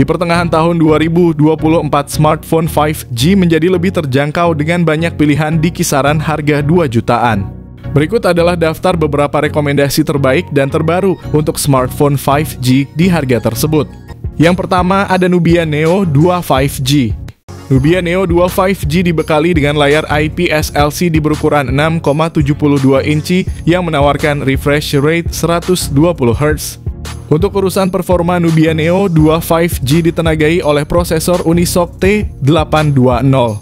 Di pertengahan tahun 2024, smartphone 5G menjadi lebih terjangkau dengan banyak pilihan di kisaran harga 2 jutaan. Berikut adalah daftar beberapa rekomendasi terbaik dan terbaru untuk smartphone 5G di harga tersebut. Yang pertama ada Nubia Neo 2 5G. Nubia Neo 2 5G dibekali dengan layar IPS LCD berukuran 6,72 inci yang menawarkan refresh rate 120 Hz. Untuk urusan performa, Nubia Neo 2 5G ditenagai oleh prosesor Unisoc T820.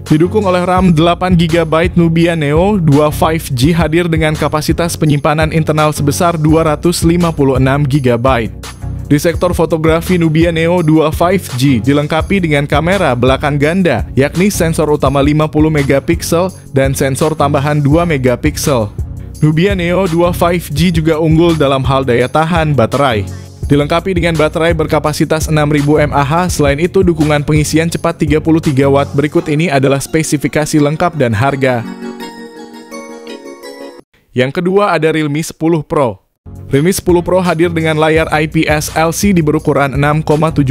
Didukung oleh RAM 8GB, Nubia Neo 2 5G hadir dengan kapasitas penyimpanan internal sebesar 256GB. Di sektor fotografi, Nubia Neo 2 5G dilengkapi dengan kamera belakang ganda, yakni sensor utama 50MP dan sensor tambahan 2MP. Nubia Neo 2 5G juga unggul dalam hal daya tahan baterai. Dilengkapi dengan baterai berkapasitas 6000 mAh, selain itu dukungan pengisian cepat 33 Watt. Berikut ini adalah spesifikasi lengkap dan harga. Yang kedua ada Realme 10 Pro. Realme 10 Pro hadir dengan layar IPS LCD berukuran 6,72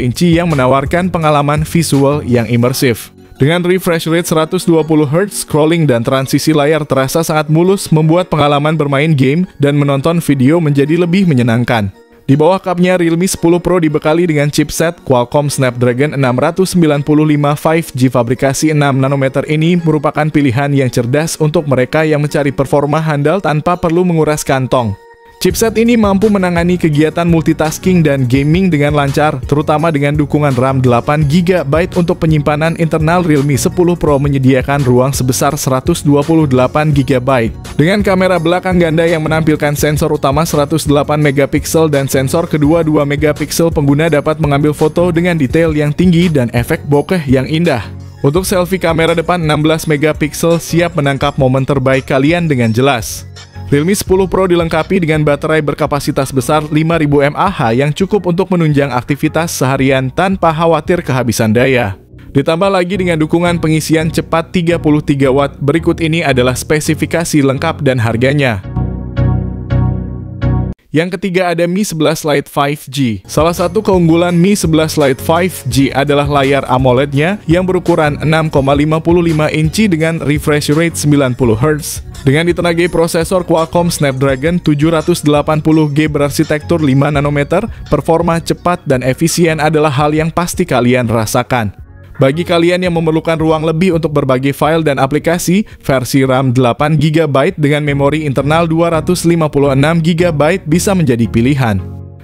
inci yang menawarkan pengalaman visual yang imersif. Dengan refresh rate 120 Hz, scrolling dan transisi layar terasa sangat mulus, membuat pengalaman bermain game dan menonton video menjadi lebih menyenangkan. Di bawah kapnya, Realme 10 Pro dibekali dengan chipset Qualcomm Snapdragon 695 5G fabrikasi 6 nanometer. Ini merupakan pilihan yang cerdas untuk mereka yang mencari performa handal tanpa perlu menguras kantong. Chipset ini mampu menangani kegiatan multitasking dan gaming dengan lancar, terutama dengan dukungan RAM 8GB untuk penyimpanan internal. Realme 10 Pro menyediakan ruang sebesar 128GB. Dengan kamera belakang ganda yang menampilkan sensor utama 108MP dan sensor kedua 2MP, pengguna dapat mengambil foto dengan detail yang tinggi dan efek bokeh yang indah. Untuk selfie, kamera depan 16MP siap menangkap momen terbaik kalian dengan jelas. Realme 10 Pro dilengkapi dengan baterai berkapasitas besar 5000 mAh yang cukup untuk menunjang aktivitas seharian tanpa khawatir kehabisan daya. Ditambah lagi dengan dukungan pengisian cepat 33 Watt. Berikut ini adalah spesifikasi lengkap dan harganya. Yang ketiga ada Mi 11 Lite 5G. Salah satu keunggulan Mi 11 Lite 5G adalah layar AMOLED-nya yang berukuran 6,55 inci dengan refresh rate 90 Hz. Dengan ditenagai prosesor Qualcomm Snapdragon 780G berarsitektur 5 nanometer, performa cepat dan efisien adalah hal yang pasti kalian rasakan. Bagi kalian yang memerlukan ruang lebih untuk berbagai file dan aplikasi, versi RAM 8GB dengan memori internal 256GB bisa menjadi pilihan.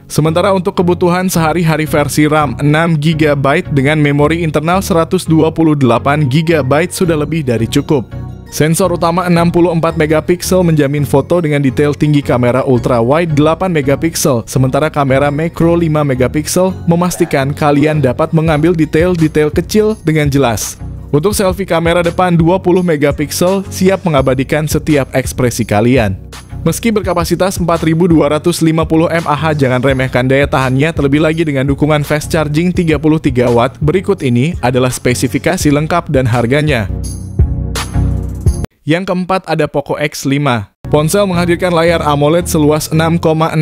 Sementara untuk kebutuhan sehari-hari, versi RAM 6GB dengan memori internal 128GB sudah lebih dari cukup. Sensor utama 64MP menjamin foto dengan detail tinggi, kamera ultra wide 8MP, sementara kamera makro 5MP memastikan kalian dapat mengambil detail-detail kecil dengan jelas. Untuk selfie, kamera depan 20MP siap mengabadikan setiap ekspresi kalian. Meski berkapasitas 4250 mAh, jangan remehkan daya tahannya, terlebih lagi dengan dukungan fast charging 33 Watt. Berikut ini adalah spesifikasi lengkap dan harganya. Yang keempat ada Poco X5. Ponsel menghadirkan layar AMOLED seluas 6,67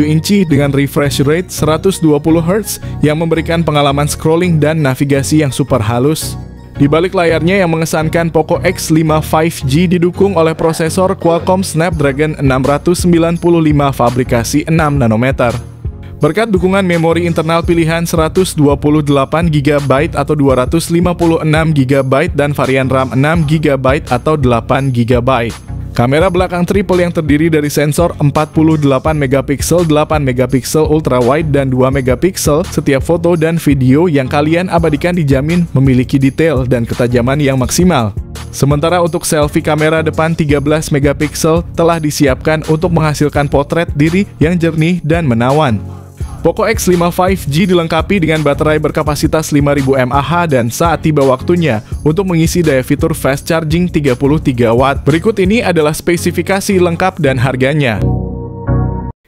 inci dengan refresh rate 120 Hz yang memberikan pengalaman scrolling dan navigasi yang super halus. Di balik layarnya yang mengesankan, Poco X5 5G didukung oleh prosesor Qualcomm Snapdragon 695 fabrikasi 6 nanometer. Berkat dukungan memori internal pilihan 128GB atau 256GB dan varian RAM 6GB atau 8GB. Kamera belakang triple yang terdiri dari sensor 48MP, 8MP ultra wide dan 2MP. Setiap foto dan video yang kalian abadikan dijamin memiliki detail dan ketajaman yang maksimal. Sementara untuk selfie, kamera depan 13MP telah disiapkan untuk menghasilkan potret diri yang jernih dan menawan. Poco X5 5G dilengkapi dengan baterai berkapasitas 5000 mAh dan saat tiba waktunya untuk mengisi daya fitur fast charging 33 Watt. Berikut ini adalah spesifikasi lengkap dan harganya.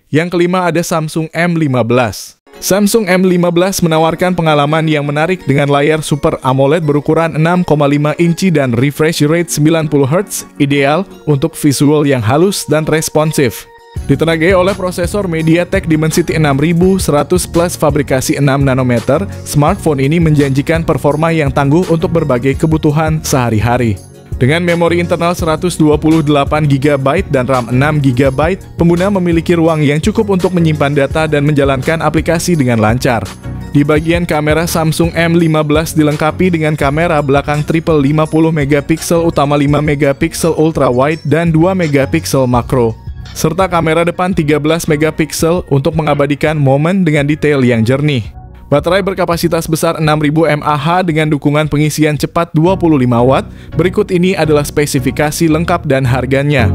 Yang kelima ada Samsung M15. Samsung M15 menawarkan pengalaman yang menarik dengan layar Super AMOLED berukuran 6,5 inci dan refresh rate 90 Hz, ideal untuk visual yang halus dan responsif. Ditenagai oleh prosesor MediaTek Dimensity 6100 plus fabrikasi 6 nanometer, smartphone ini menjanjikan performa yang tangguh untuk berbagai kebutuhan sehari-hari. Dengan memori internal 128GB dan RAM 6GB, pengguna memiliki ruang yang cukup untuk menyimpan data dan menjalankan aplikasi dengan lancar. Di bagian kamera, Samsung M15 dilengkapi dengan kamera belakang triple 50MP utama 5MP ultra wide dan 2MP makro, serta kamera depan 13MP untuk mengabadikan momen dengan detail yang jernih. Baterai berkapasitas besar 6000 mAh dengan dukungan pengisian cepat 25 Watt. Berikut ini adalah spesifikasi lengkap dan harganya.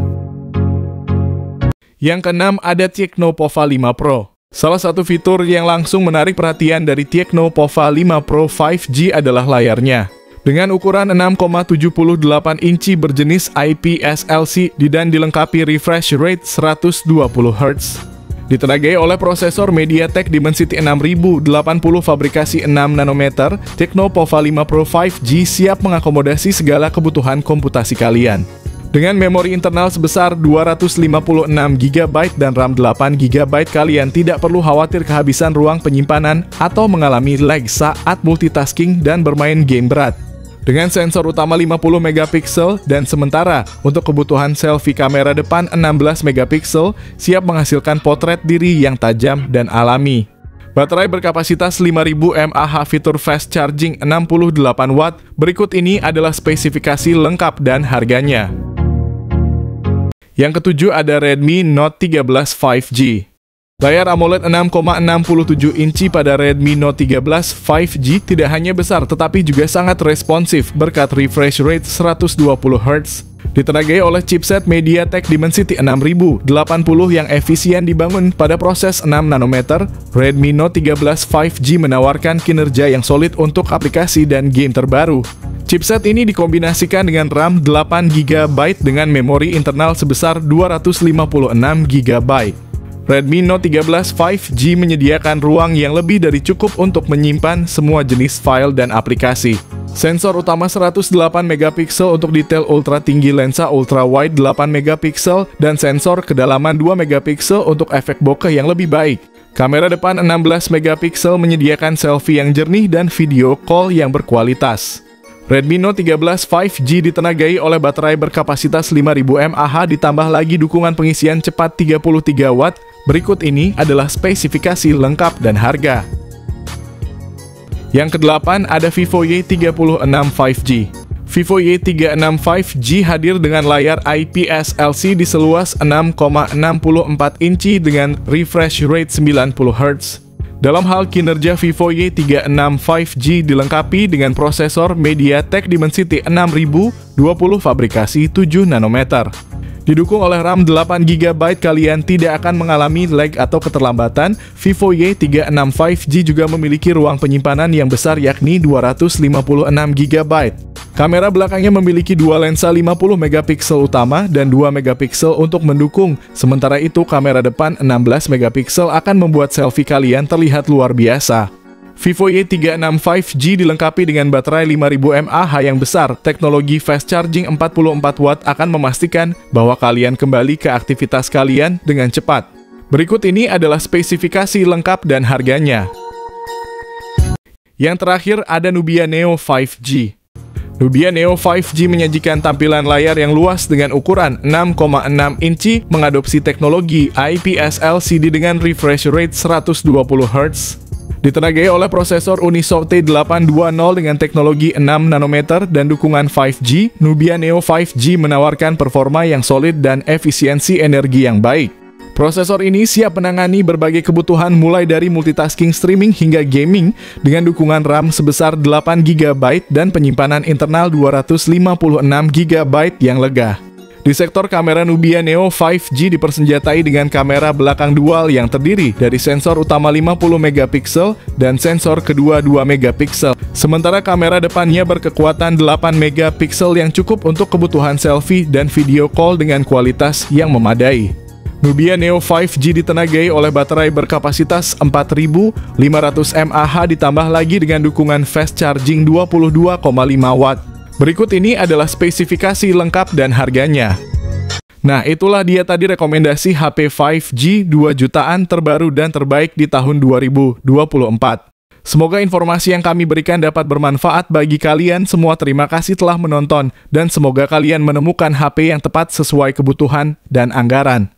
Yang keenam, ada Tecno Pova 5 Pro. Salah satu fitur yang langsung menarik perhatian dari Tecno Pova 5 Pro 5G adalah layarnya. Dengan ukuran 6,78 inci berjenis IPS LCD dan dilengkapi refresh rate 120Hz. Ditenagai oleh prosesor MediaTek Dimensity 6080 fabrikasi 6 nanometer, Tecno Pova 5 Pro 5G siap mengakomodasi segala kebutuhan komputasi kalian. Dengan memori internal sebesar 256GB dan RAM 8GB, kalian tidak perlu khawatir kehabisan ruang penyimpanan atau mengalami lag saat multitasking dan bermain game berat. Dengan sensor utama 50MP dan sementara untuk kebutuhan selfie, kamera depan 16MP siap menghasilkan potret diri yang tajam dan alami. Baterai berkapasitas 5000 mAh, fitur fast charging 68 Watt. Berikut ini adalah spesifikasi lengkap dan harganya. Yang ketujuh, ada Redmi Note 13 5G. Layar AMOLED 6,67 inci pada Redmi Note 13 5G tidak hanya besar tetapi juga sangat responsif berkat refresh rate 120Hz. Ditenagai oleh chipset MediaTek Dimensity 6080 yang efisien dibangun pada proses 6 nanometer, Redmi Note 13 5G menawarkan kinerja yang solid untuk aplikasi dan game terbaru. Chipset ini dikombinasikan dengan RAM 8GB dengan memori internal sebesar 256GB. Redmi Note 13 5G menyediakan ruang yang lebih dari cukup untuk menyimpan semua jenis file dan aplikasi. Sensor utama 108MP untuk detail ultra tinggi, lensa ultra wide 8MP, dan sensor kedalaman 2MP untuk efek bokeh yang lebih baik. Kamera depan 16MP menyediakan selfie yang jernih dan video call yang berkualitas. Redmi Note 13 5G ditenagai oleh baterai berkapasitas 5000 mAh ditambah lagi dukungan pengisian cepat 33 Watt. Berikut ini adalah spesifikasi lengkap dan harga. Yang kedelapan, ada Vivo Y36 5G. Vivo Y36 5G hadir dengan layar IPS LCD seluas 6,64 inci dengan refresh rate 90Hz. Dalam hal kinerja, Vivo Y36 5G dilengkapi dengan prosesor MediaTek Dimensity 6020 fabrikasi 7 nanometer. Didukung oleh RAM 8GB, kalian tidak akan mengalami lag atau keterlambatan. Vivo Y36 5G juga memiliki ruang penyimpanan yang besar yakni 256GB. Kamera belakangnya memiliki dua lensa 50MP utama dan 2MP untuk mendukung. Sementara itu, kamera depan 16MP akan membuat selfie kalian terlihat luar biasa. Vivo Y36 5G dilengkapi dengan baterai 5000 mAh yang besar. Teknologi fast charging 44 Watt akan memastikan bahwa kalian kembali ke aktivitas kalian dengan cepat. Berikut ini adalah spesifikasi lengkap dan harganya. Yang terakhir, ada Nubia Neo 5G. Nubia Neo 5G menyajikan tampilan layar yang luas dengan ukuran 6,6 inci, mengadopsi teknologi IPS LCD dengan refresh rate 120Hz. Ditenagai oleh prosesor Unisoc T820 dengan teknologi 6 nanometer dan dukungan 5G, Nubia Neo 5G menawarkan performa yang solid dan efisiensi energi yang baik. Prosesor ini siap menangani berbagai kebutuhan mulai dari multitasking, streaming, hingga gaming dengan dukungan RAM sebesar 8GB dan penyimpanan internal 256GB yang lega. Di sektor kamera, Nubia Neo 5G dipersenjatai dengan kamera belakang dual yang terdiri dari sensor utama 50MP dan sensor kedua 2MP. Sementara kamera depannya berkekuatan 8MP yang cukup untuk kebutuhan selfie dan video call dengan kualitas yang memadai. Nubia Neo 5G ditenagai oleh baterai berkapasitas 4500 mAh ditambah lagi dengan dukungan fast charging 22,5 Watt. Berikut ini adalah spesifikasi lengkap dan harganya. Nah, itulah dia tadi rekomendasi HP 5G 2 jutaan terbaru dan terbaik di tahun 2024. Semoga informasi yang kami berikan dapat bermanfaat bagi kalian semua. Terima kasih telah menonton, dan semoga kalian menemukan HP yang tepat sesuai kebutuhan dan anggaran.